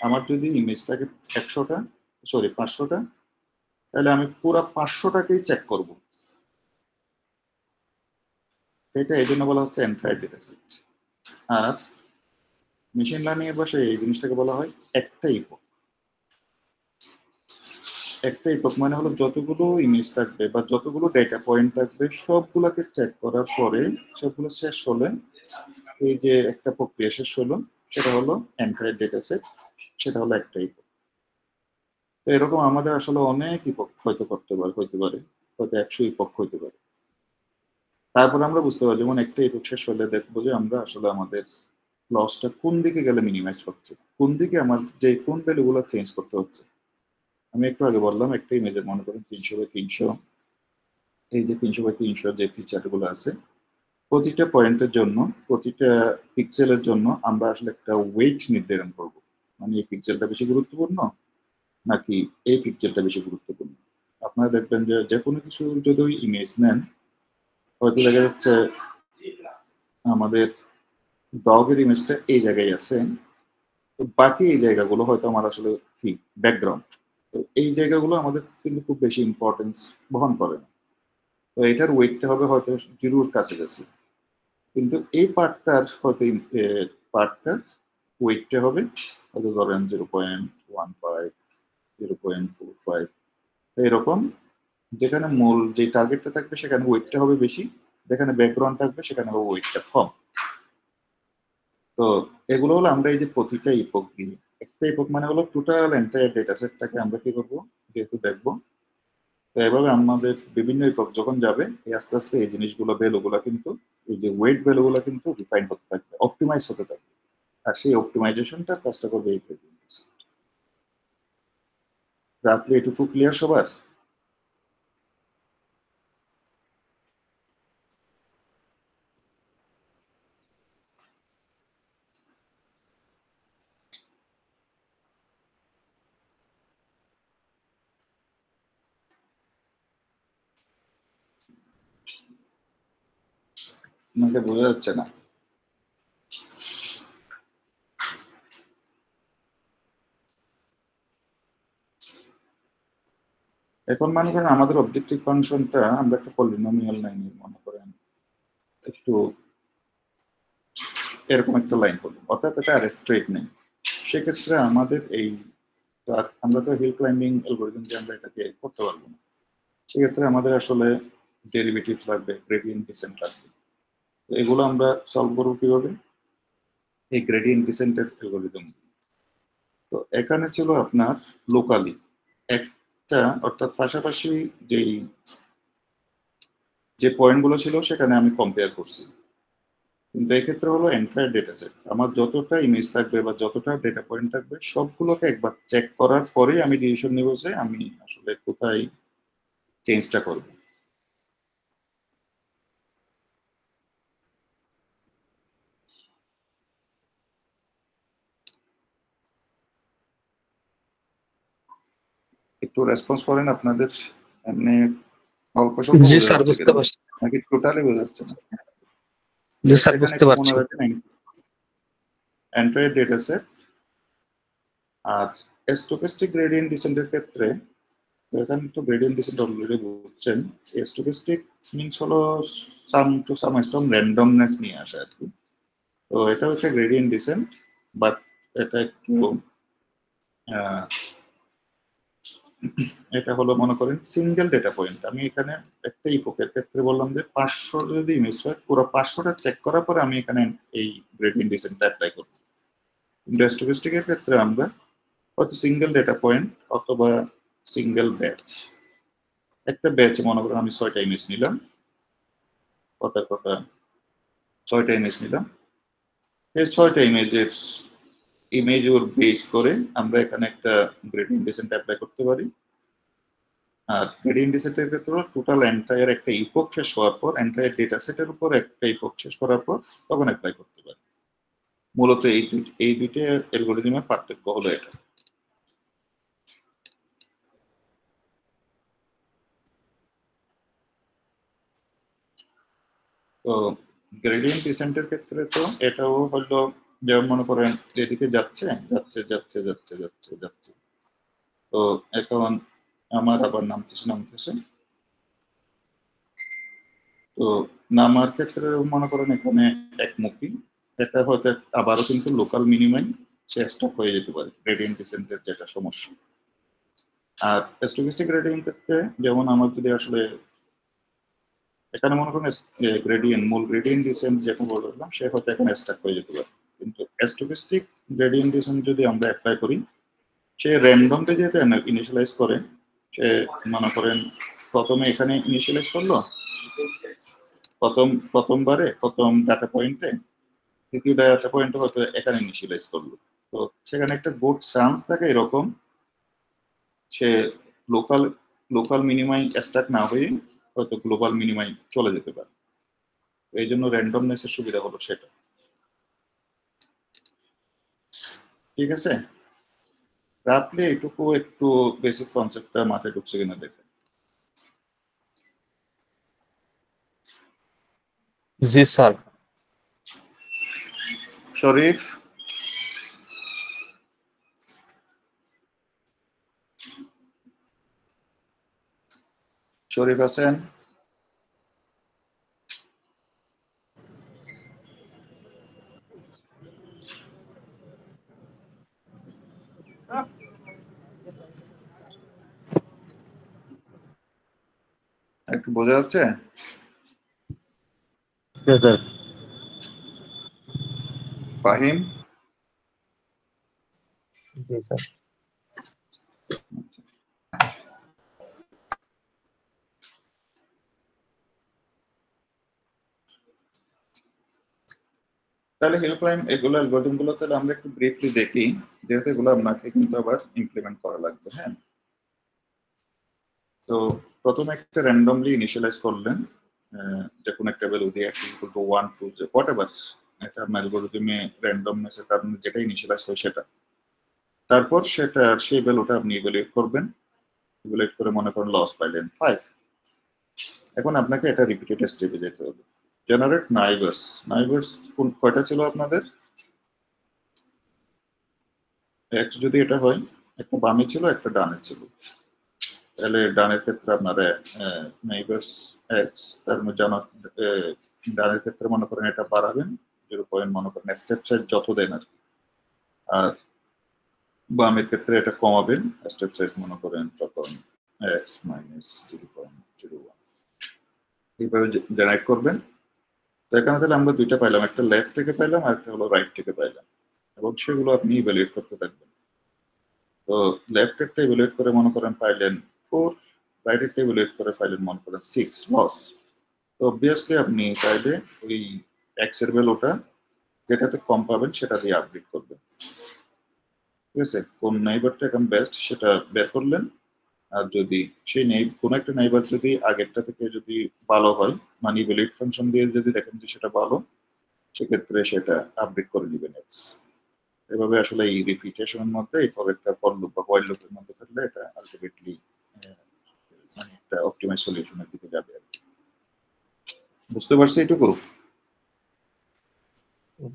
আমার যদি ইমেজটাকে 500টা, তাহলে আমি পুরো 500টাকেই চেক করব। এটা এই জন্য বলা হচ্ছে এন্টায়ার ডেটা সেট। আর মেশিন লার্নিং এর ভাষায় এই জিনিসটাকে বলা হয় একটা ইপক। একটা ইপক মানে হলো যতগুলো ইমেজ থাকবে বা যতগুলো ডেটা পয়েন্ট থাকবে সবগুলোকে চেক করার পরে সবগুলো শেষ হলে, এই যে একটা প্রক্রিয়া শেষ হলো, সেটা হলো এন্টায়ার ডেটা সেট, সেটা হলো একটা ইপক। তো এরকম আমাদের আসলে অনেক ইপক হয়তো হইতে পারে হয়তো 100 ইপক হইতে পারে। তারপরে আমরা বুঝতে পারি, যেমন একটা ইপক শেষ হলে দেখবো যে আমরা আসলে আমাদের লসটা কোন দিকে গেলে মিনিমাইজ হচ্ছে, কোন দিকে আমার যে কোন ভ্যালুগুলো চেঞ্জ করতে হচ্ছে। আমি একটু আগে বললাম একটা ইমেজের মনে করেন 300/300, এই যে 300/300 যে ফিচারগুলো আছে, প্রতিটা পয়েন্টের জন্য, প্রতিটা পিক্সেলের জন্য আমরা আসলে একটা ওয়েট নির্ধারণ করব, মানে এই পিক্সেলটা বেশি গুরুত্বপূর্ণ নাকি এই পিক্সেলটা বেশি গুরুত্বপূর্ণ। আপনারা দেখবেন যে যে কোনো কিছু যদি ইমেজ নেন, হয়তো দেখা যাচ্ছে আমাদের ডগের ইমেজটা এই জায়গায় আছে, তো বাকি এই জায়গাগুলো হয়তো আমার আসলে কি ব্যাকগ্রাউন্ড, তো এই জায়গাগুলো আমাদের কিন্তু খুব বেশি ইম্পর্টেন্স বহন করে না। তো এটার ওয়েটটা হবে হয়তো জিরোর কাছাকাছি, কিন্তু এই পার্টটার ওয়েটটা হবে হয়তো ধরেন 0.15, 0.45 এরকম। যেখানে মূল যে টার্গেটটা থাকবে সেখানে ওয়েটটা হবে বেশি, যেখানে ব্যাকগ্রাউন্ড থাকবে সেখানে হবে ওয়েটটা কম। তো এগুলো হলো আমরা এই যে প্রতিটা ইপক দিই, একটা ইপক মানে হলো টোটাল এন্টায়ার ডেটা সেটটাকে আমরা কি করবো যেহেতু দেখবো। তো এভাবে আমাদের বিভিন্ন ইপক যখন যাবে আস্তে আস্তে এই জিনিসগুলো ভ্যালুগুলো কিন্তু এই যে ওয়েট ভ্যালুগুলো কিন্তু রিফাইন হতে থাকবে, অপটিমাইজ হতে থাকবে। আর সেই অপটিমাইজেশনটা কাজটা করবে এই রাত্রে এটুকু ক্লিয়ার সবার? আমাকে বোঝা যাচ্ছে না। এখন মনে করেন আমাদের অবজেক্টিভ ফাংশনটা আমরা একটা পলিনোমিয়াল লাইন মনে করেন একটু এরকম একটা লাইন করবো, অর্থাৎ এটা আর স্ট্রেট নেই। সেক্ষেত্রে আমাদের এই আমরা তো হিল ক্লাইম্বিং অ্যালগরিদম দিয়ে আমরা এটাকে করতে পারবো না। সেক্ষেত্রে আমাদের আসলে ডেরিভেটিভ লাগবে, গ্রেডিয়েন্ট ডিসেন্ট লাগবে। তো এগুলো আমরা সলভ করবো কিভাবে? এই গ্রেডিয়েন্ট ডিসেন্টের অ্যালগরিদম। তো এখানে ছিল আপনার লোকালি একটা, অর্থাৎ পাশাপাশি যে পয়েন্টগুলো ছিল সেখানে আমি কম্পেয়ার করছি। কিন্তু এক্ষেত্রে হলো এন্টায়ার ডেটা সেট, আমার যতটা ইমেজ থাকবে বা যতটা ডেটা পয়েন্ট থাকবে সবগুলোকে একবার চেক করার পরেই আমি ডিসিশন নেব যে আমি আসলে কোথায় চেঞ্জটা করব। একটু রেসপন্স করেন আপনাদের এমনি অল্প স্বল্প জি বোঝা স্যার, যাচ্ছে বুঝতে কিনা, পারছি। নাকি টোটালি বোঝা যাচ্ছে না? জি স্যার, সেখানে বুঝতে একটু পারছি। মনে রাখেন এন্টায়ার ডেটা সেট। আর স্ট্যাটিস্টিক গ্রেডিয়েন্ট ডিসেন্টের ক্ষেত্রে তো এখানে তো গ্রেডিয়েন্ট ডিসেন্ট অলরেডি বুঝছেন। স্ট্যাটিস্টিক মিনস হলো সাম এক্সটেন্ট র্যান্ডমনেস নিয়ে আসে আর কি। তো এটা হচ্ছে গ্রেডিয়েন্ট ডিসেন্ট, বাট এটা একটু এটা হলো মনে করেন সিঙ্গেল ডেটা পয়েন্ট। আমি এখানে একটা ইপোকের ক্ষেত্রে বললাম যে 500 যদি ইমেজ হয় পুরো 500টা চেক করার পরে আমি এখানে এই গ্রেডিয়েন্ট ডিসেন্টটা অ্যাপ্লাই করব। কিন্তু স্ট্যাটিস্টিকের ক্ষেত্রে আমরা হয়তো সিঙ্গেল ডেটা পয়েন্ট অথবা সিঙ্গেল ব্যাচ, একটা ব্যাচ মনে করেন আমি 6টা ইমেজ নিলাম, কথা 6টা ইমেজ নিলাম। এই 6টা ইমেজ ওর বেস করে আমরা এখানে একটা গ্রেডিয়েন্ট ডিসেন্ট অ্যাপ্লাই করতে পারি। আর গ্রেডিয়েন্ট ডিসেন্টের ক্ষেত্রে টোটাল এন্টায়ার একটা ইপক শেষ হওয়ার পর, এন্টায়ার ডেটা সেটের উপর একটা ইপক শেষ করার পর তখন অ্যাপ্লাই করতে পারি। মূলত এই দুইটা অ্যালগরিদমের পার্থক্য হলো এটা। তো গ্রেডিয়েন্ট ডিসেন্টের ক্ষেত্রে তো এটাও হলো যেমন মনে করেন এদিকে যাচ্ছে যাচ্ছে যাচ্ছে যাচ্ছে যাচ্ছে যাচ্ছে, তো এখন আমার আবার নামতেছে। তো নামার ক্ষেত্রে মনে করেন এখানে একমুখী, এটা হয়তো আবারও কিন্তু লোকাল মিনিমাম চেষ্টা হয়ে যেতে পারে গ্রেডিয়েন্ট ডিসেন্টের যেটা সমস্যা। আর স্ট্যাটিস্টিক গ্রেডিয়েন্ট ক্ষেত্রে যেমন আমার যদি আসলে এখানে মনে করেন মূল গ্রেডিয়েন্ট ডিসেন্ট যেটা বললাম সে হয়তো এখানে স্টাক হয়ে যেতে পারে, কিন্তু স্ট্যাটিস্টিক গ্রেডিয়েন্ট ডিসেন্ট যদি আমরা অ্যাপ্লাই করি সে র্যান্ডমটা যেহেতু ইনিশিয়ালাইজ করে, সে মনে করেন প্রথমে এখানে ইনিশিয়ালাইজ করলো প্রথমবারে প্রথম ডাটা পয়েন্টে, দ্বিতীয় ডাটা পয়েন্টে হয়তো এখানে ইনিশিয়ালাইজ করলো। তো সেখানে একটা গুড চান্স থাকে এরকম সে লোকাল লোকাল মিনিমাই স্টার্ট না হয়ে হয়তো গ্লোবাল মিনিমাই চলে যেতে পারে। এই জন্য র্যান্ডমনেসের সুবিধা হলো সেটা। ঠিক আছে, রাফলি এইটুকু একটু বেসিক কনসেপ্টটা মাথায় ঢুকছে কিনা দেখেন। জি স্যার। শরীফ শরীফ আছেন? একটু বোঝা যাচ্ছে? স্যার ফাহিম? জি স্যার তাহলে হেল্পলাইন এগুলো অ্যালগরিদম গুলো তাহলে আমরা একটু ব্রিফলি দেখি, যেহেতু এগুলো আপনাকে কিন্তু আবার ইমপ্লিমেন্ট করা লাগবে। হ্যাঁ, তো প্রথমে একটা র্যান্ডমলি ইনিশিয়ালাইজ করলেন যে কোনো একটা ভ্যালু দিয়ে x ইকুয়াল টু 1 2 যে হোয়াট এভার, এটা অ্যালগরিদমে র্যান্ডমনেসের কারণে যেটা ইনিশিয়ালাইজ হয় সেটা, তারপর সেটা সেই ভ্যালুটা আপনি ইভ্যালুয়েট করবেন। ইভ্যালুয়েট করে মনে করেন লস পাইলেন 5। এখন আপনাকে এটা রিপিটেড স্টেপে যেতে হবে। জেনারেট নাইবার্স। নাইবার্স কয়টা ছিল আপনাদের? x যদি এটা হয়, একটা বামে ছিল একটা ডানে ছিল, তাহলে ডানের ক্ষেত্রে আপনারা নাইবার্স এক্স, তার মধ্যে ডানের ক্ষেত্রে মনে করেন এটা বাড়াবেন 0 মনে করেন স্টেপ সাইজ যত দেন আর কি, আর বামের ক্ষেত্রে এটা কমাবেন স্টেপ সাইজ মনে করেন তখন এক্স মাইনাস 0.01 এইভাবে জেনারেট করবেন। তো এখানে তাহলে আমরা দুইটা পাইলাম, একটা লেফট থেকে পাইলাম আর একটা হলো রাইট থেকে পাইলাম, এবং সেগুলো আপনি ইভ্যালুয়েট করতে থাকবেন। তো লেফট একটা ইভ্যালুয়েট করে মনে করেন পাইলেন 4, রাইট একটা ইভ্যালুয়েট করে পাইলেন মনে করেন 6 লস। তো অবভিয়াসলি আপনি চাইলে ওই এক্স এর ভ্যালুটা যেটাতে কম পাবেন সেটা দিয়ে আপডেট করবেন। ঠিক আছে, কোন নাইবারটা এখন বেস্ট সেটা বের করলেন, আর যদি সেই কোন একটা নাইবার যদি আগেরটা থেকে যদি ভালো হয়, মানে ইভ্যালুয়েট ফাংশন দিয়ে যদি দেখেন যে সেটা ভালো, সেক্ষেত্রে সেটা আপডেট করে দিবেন এক্স। এভাবে আসলে এই রিপিটেশনের মধ্যে এই একটা ফর লুপ বা হোয়াইল লুপের মধ্যে ফেললে এটা আলটিমেটলি মানে একটা অপটিমাইজ সলিউশনের দিকে যাবে আর কি। বুঝতে পারছি এটুকু?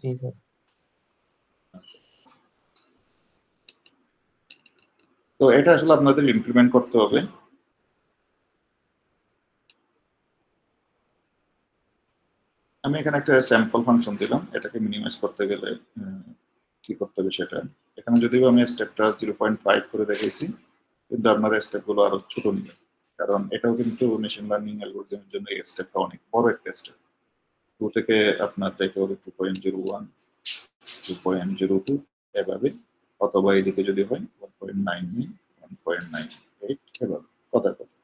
জি স্যার তো এটা আসলে আপনাদের ইমপ্লিমেন্ট করতে হবে। আমি এখানে একটা স্যাম্পল ফাংশন দিলাম, এটাকে মিনিমাইজ করতে গেলে কি করতে হবে সেটা। এখানে যদিও আমি স্টেপটা 0.5 করে দেখিয়েছি, কিন্তু আপনারা স্টেপগুলো আরো ছোট নিবেন, কারণ এটাও কিন্তু মেশিন লার্নিং অ্যালগরিদমের জন্য এই স্টেপটা অনেক বড় একটা স্টেপ। 2 থেকে আপনার দেখতে হবে 2.01, 2.02 এভাবে, অথবা এদিকে যদি হয় 1.99, 1.98 এভাবে কথা কথা।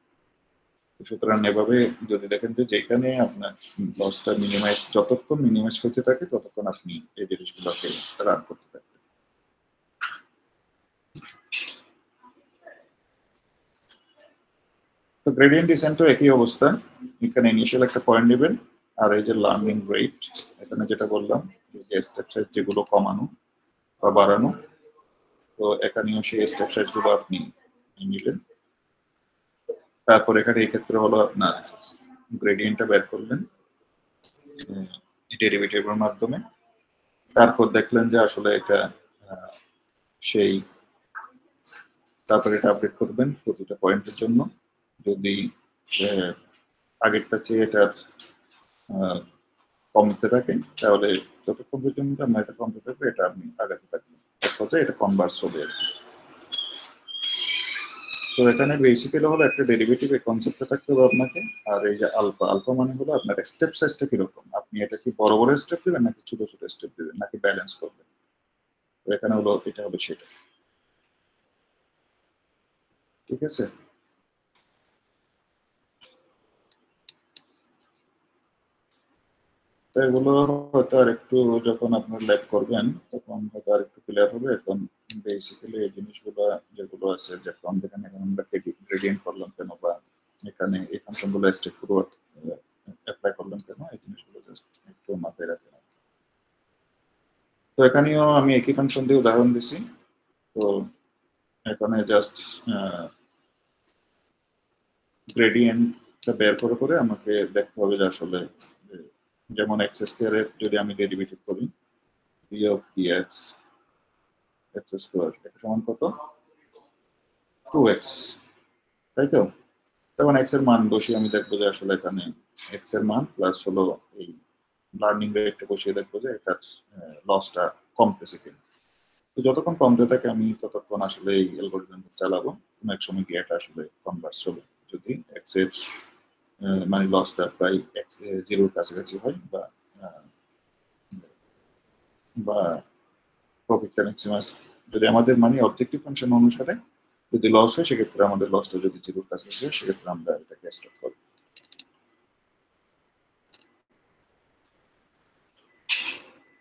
সুতরাং এভাবে যদি দেখেন যে যেখানে আপনার লসটা মিনিমাইজ, যতক্ষণ মিনিমাইজ হতে থাকে ততক্ষণ আপনি এই জিনিসগুলোকে রান করতে থাকবেন। তো গ্রেডিয়েন্ট ডিসেন্টও একই অবস্থা, এখানে ইনিশিয়াল একটা পয়েন্ট নেবেন, আর এই যে লার্নিং রেট এখানে যেটা বললাম যে স্টেপ সাইজ যেগুলো কমানো বা বাড়ানো, তো এখানেও সেই স্টেপ সাইজ গুলো আপনি নিলেন। তারপর এখানে এই ক্ষেত্রে হলো আপনার গ্রেডিয়েন্টটা বের করলেন ডেরিভেটিভের মাধ্যমে, তারপর দেখলেন যে আসলে এটা সেই, তারপর এটা আপডেট করবেন প্রতিটা পয়েন্টের জন্য। যদি আগেরটা চেয়ে এটার কমতে থাকে তাহলে যতক্ষণ পর্যন্ত আপনার এটা কমতে থাকবে এটা আপনি আগাতে থাকবেন, এক কথায় এটা কনভার্স হবে। তো এখানে বেসিক্যালি হলো একটা ডেরিভেটিভ এই কনসেপ্টটা থাকতে হবে আপনাকে, আর এই যে আলফা, আলফা মানে হলো আপনার স্টেপ সাইজটা কিরকম, আপনি এটা কি বড় বড় স্টেপ দিবেন নাকি ছোট ছোট স্টেপ দিবেন নাকি ব্যালেন্স করবেন। তো এখানে হলো এটা হবে সেটা। ঠিক আছে, তো এগুলো হয়তো আর একটু যখন আপনার ল্যাব করবেন তখন হয়তো আর একটু ক্লিয়ার হবে। এখন বেসিক্যালি এই জিনিসগুলো যেগুলো আছে, যেমন এখানে আমরা গ্রেডিয়েন্ট করলাম কেন, বা এখানে এই ফাংশনগুলো স্টেপ ফরওয়ার্ড অ্যাপ্লাই করলাম কেন, এই জিনিসগুলো জাস্ট একটু মাথায় রাখেন। তো এখানেও আমি একই ফাংশন দিয়ে উদাহরণ দিছি। তো এখানে জাস্ট গ্রেডিয়েন্টটা বের করে করে আমাকে দেখতে হবে যে আসলে যেমন এক্স স্কোয়ারের যদি আমি ডেরিভেটিভ করি b of dx x square এটা সমান কত 2x, তাই তো? তখন এক্স এর মান বসিয়ে আমি দেখবো যে আসলে এখানে এক্স এর মান প্লাস হলো এই লার্নিং রেটটা বসিয়ে দেখবো যে এটার লসটা কমতেছে কিনা। তো যতক্ষণ কমতে থাকে আমি ততক্ষণ আসলে এই অ্যালগরিদম চালাবো, কোনো এক সময় গিয়ে এটা আসলে কনভার্স হবে। যদি এক্স এর মানে লসটা প্রায় এক্স জিরোর কাছাকাছি হয় বা বা প্রফিটটা ম্যাক্সিমাইজ, যদি আমাদের মানে অবজেক্টিভ ফাংশন অনুসারে যদি লস হয় সেক্ষেত্রে আমাদের লসটা যদি জিরোর কাছাকাছি হয় সেক্ষেত্রে আমরা এটাকে স্টপ করবো।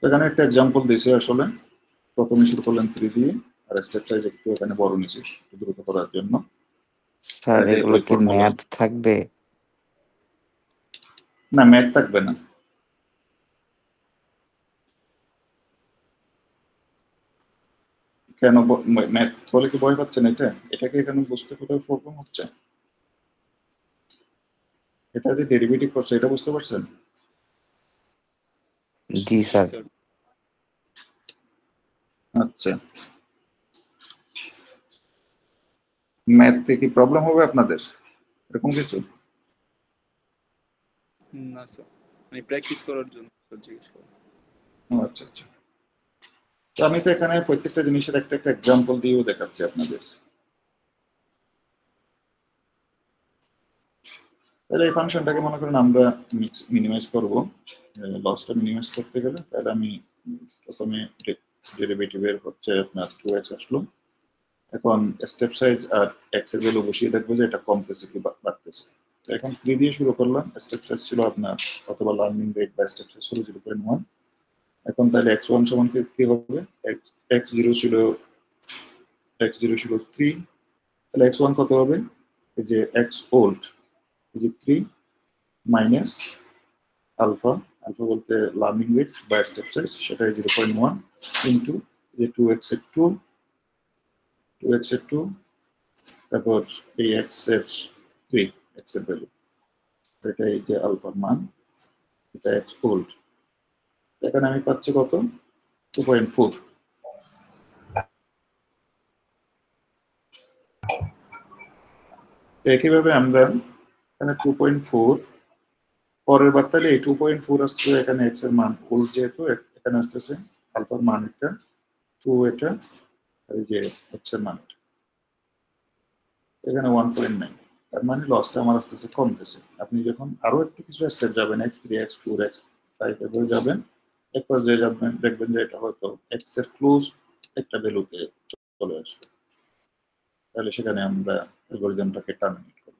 এখানে একটা এক্সাম্পল দিয়েছে আসলে, প্রথমে শুরু করলেন 3 দিয়ে, আর স্টেপ সাইজ একটু এখানে বড় নিচে দ্রুত করার জন্য। স্যার এগুলো কি ম্যাথ থাকবে? না, ম্যাথ থাকবে না। কেন ম্যাথ হলে কি ভয় পাচ্ছেন? এটাকে এখানে বুঝতে কোথাও প্রবলেম হচ্ছে? এটা যে ডেরিভেটিভ করছে এটা বুঝতে পারছেন? জি স্যার। আচ্ছা, ম্যাথে কি প্রবলেম হবে আপনাদের এরকম কিছু? না স্যার, মানে প্র্যাকটিস করার জন্য স্যার জিজ্ঞেস করি। আচ্ছা আচ্ছা, তো আমি তো এখানে প্রত্যেকটা জিনিসের একটা একটা এক্সাম্পল দিয়েও দেখাচ্ছি আপনাদের। তাহলে এই ফাংশনটাকে মনে করেন আমরা মিনিমাইজ করব, লসটা মিনিমাইজ করতে গেলে তাহলে আমি প্রথমে ডেরিভেটিভের হচ্ছে আপনার 2x আসলো, এখন স্টেপ সাইজ আর x এর ভ্যালু বসিয়ে দেখবো যে এটা কমতেছে কি বাড়তেছে। তো এখন 3 দিয়ে শুরু করলাম, স্টেপ সাইজ ছিল আপনার অথবা লার্নিং রেট বা স্টেপ সাইজ ছিল 0.1। এখন তাহলে x1 সমান কি হবে? x0 ছিল 3, তাহলে x1 কত হবে? এই যে x ওল্ড, এই যে 3 মাইনাস আলফা, আলফা বলতে লার্নিং রেট বা স্টেপ সাইজ, সেটা 0.1 ইন্টু যে 2x এর 2, তারপর এই x এর 3, x এর ভ্যালু, এটা এই যে আলফার মান, এটা x ওল্ড। এখানে আমি পাচ্ছি কত? 2.4। একইভাবে আমরা এখানে 2.4 পরের বার, তাহলে এই 2.4 আসছে এখানে x এর মান ওল্ড, যেহেতু এখানে আসতেছে আলফার মান এটা 2, এটা আর এই যে x এর মান এখানে 1.9। তার মানে লসটা আমার আসতেছে কমতেছে। আপনি যখন আরো একটু কিছু স্টেপ যাবেন x3 x4 x5 এভাবে যাবেন, একবার যে যাবেন দেখবেন যে এটা হয়তো x এর ক্লোজ একটা ভ্যালুতে চলে আসবে, তাহলে সেখানে আমরা অ্যালগরিদমটাকে টার্মিনেট করব।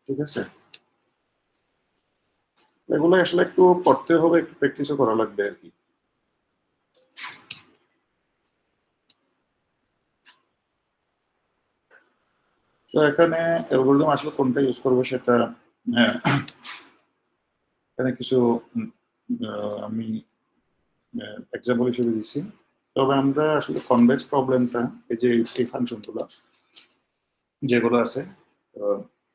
ঠিক আছে, এগুলো আসলে একটু পড়তে হবে, একটু প্র্যাকটিসও করা লাগবে আর কি। তো এখানে অ্যালগরিদম আসলে কোনটা ইউজ করবো সেটা এখানে কিছু আমি এক্সাম্পল হিসেবে দিচ্ছি। তবে আমরা আসলে কনভেক্স প্রবলেমটা, এই যে এই ফাংশনগুলো যেগুলো আছে, তো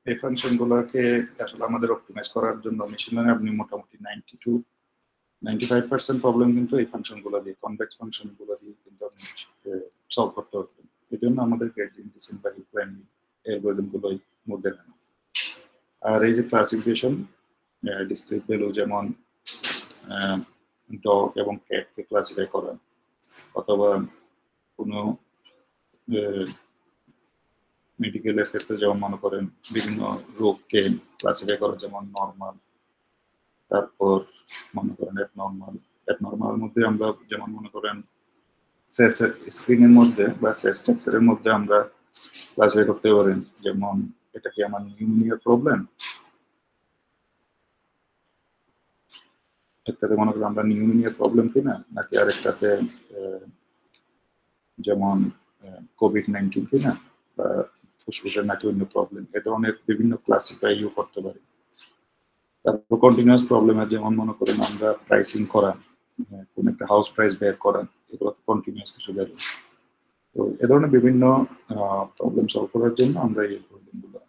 এই ফাংশনগুলোকে আসলে আমাদের অপটিমাইজ করার জন্য মেশিন লার্নিং আপনি মোটামুটি 95% প্রবলেম কিন্তু এই ফাংশনগুলো দিয়ে, কনভেক্স ফাংশনগুলো দিয়ে কিন্তু আপনি সলভ করতে পারবেন। এই জন্য আমাদের গ্রেডিয়েন্ট ডিসেন্ট বা হিল ক্লাইম্বিং অ্যালগরিদমগুলোই মধ্যে নেন। আর এই যে ক্লাসিফিকেশন ডিসক্রিট ভ্যালু, যেমন ডগ এবং ক্যাটকে ক্লাসিফাই করা, অথবা কোনো মেডিকেলের ক্ষেত্রে যেমন মনে করেন বিভিন্ন রোগকে ক্লাসিফাই করা, যেমন নর্মাল, তারপর মনে করেন অ্যাবনর্মাল মধ্যে আমরা যেমন মনে করেন স্ক্রিনের মধ্যে বা স্ট্রাকচারের মধ্যে আমরা ক্লাসিফাই করতে পারেন, যেমন এটা কি আমার নিউমোনিয়ার প্রবলেম, একটাতে মনে করেন আমরা নিউমোনিয়ার প্রবলেম কিনা, নাকি আরেকটাতে যেমন কোভিড-19 কিনা, বা ফুসফুসের নাকি অন্য প্রবলেম, এ ধরনের বিভিন্ন ক্লাসিফাইও করতে পারি। তারপর কন্টিনিউয়াস প্রবলেমের যেমন মনে করেন আমরা প্রাইসিং করা, কোন একটা হাউস প্রাইস বের করা, এগুলো কন্টিনিউয়াস কিছু বের। তো এ ধরনের বিভিন্ন প্রবলেম সলভ করার জন্য আমরা এই প্রবলেমগুলো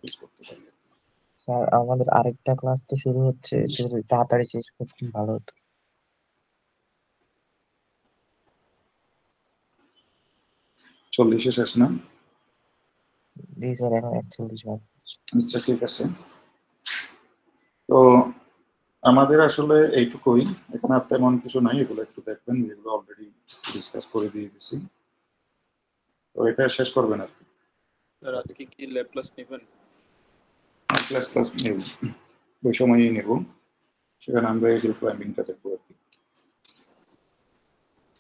ইউজ করতে পারি। স্যার আমাদের আরেকটা ক্লাস তো শুরু হচ্ছে, যদি তাড়াতাড়ি শেষ করতেন ভালো হতো। 40-এ শেষ না? জি স্যার এখন 41 ভাগ। আচ্ছা ঠিক আছে। তো আমাদের আসলে এইটুকুই, এখানে আর তেমন কিছু নাই, এগুলো একটু দেখবেন, এগুলো অলরেডি ডিসকাস করে দিয়ে দিছি। তো এটা শেষ করবেন আর কি। স্যার আজকে কি ল্যাব ক্লাস নেবেন? ক্লাস নেব, ওই সময়ই নেব, সেখানে আমরা এই যে ক্লাইম্বিংটা দেখবো আর কি।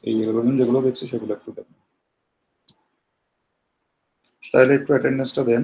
এই এগুলো যেগুলো দেখছি সেগুলো একটু দেখবেন। তাহলে একটু অ্যাটেন্ডেন্সটা দেন।